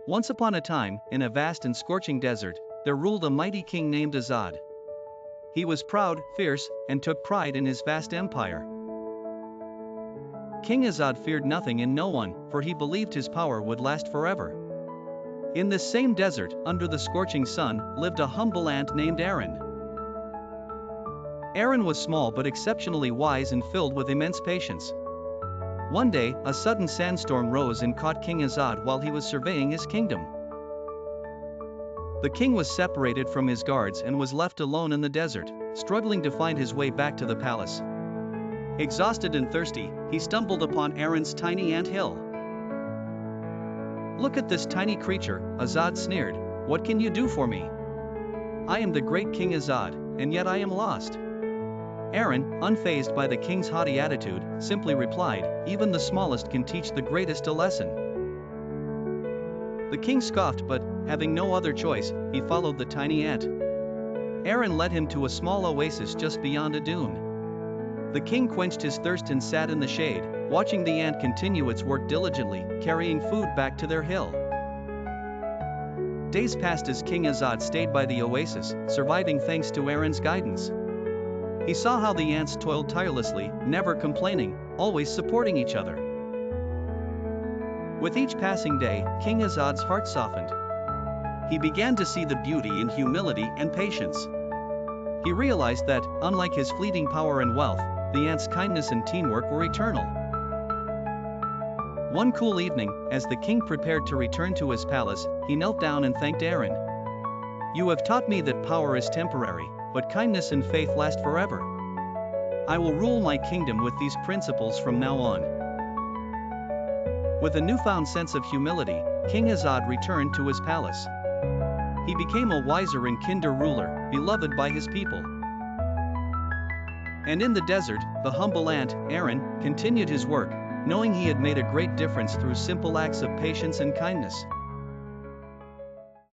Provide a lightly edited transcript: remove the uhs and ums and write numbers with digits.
Once upon a time, in a vast and scorching desert, there ruled a mighty king named Azad. He was proud, fierce, and took pride in his vast empire. King Azad feared nothing and no one, for he believed his power would last forever. In this same desert, under the scorching sun, lived a humble ant named Aaron. Aaron was small but exceptionally wise and filled with immense patience. One day, a sudden sandstorm rose and caught King Azad while he was surveying his kingdom. The king was separated from his guards and was left alone in the desert, struggling to find his way back to the palace. Exhausted and thirsty, he stumbled upon Aaron's tiny ant hill. "Look at this tiny creature," Azad sneered. "What can you do for me? I am the great King Azad, and yet I am lost." Aaron, unfazed by the king's haughty attitude, simply replied, "Even the smallest can teach the greatest a lesson." The king scoffed, but, having no other choice, he followed the tiny ant. Aaron led him to a small oasis just beyond a dune. The king quenched his thirst and sat in the shade, watching the ant continue its work diligently, carrying food back to their hill. Days passed as King Azad stayed by the oasis, surviving thanks to Aaron's guidance. He saw how the ants toiled tirelessly, never complaining, always supporting each other. With each passing day, King Azad's heart softened. He began to see the beauty in humility and patience. He realized that, unlike his fleeting power and wealth, the ants' kindness and teamwork were eternal. One cool evening, as the king prepared to return to his palace, he knelt down and thanked Aaron. "You have taught me that power is temporary, but kindness and faith last forever. I will rule my kingdom with these principles from now on." With a newfound sense of humility, King Azad returned to his palace. He became a wiser and kinder ruler, beloved by his people. And in the desert, the humble ant, Aaron, continued his work, knowing he had made a great difference through simple acts of patience and kindness.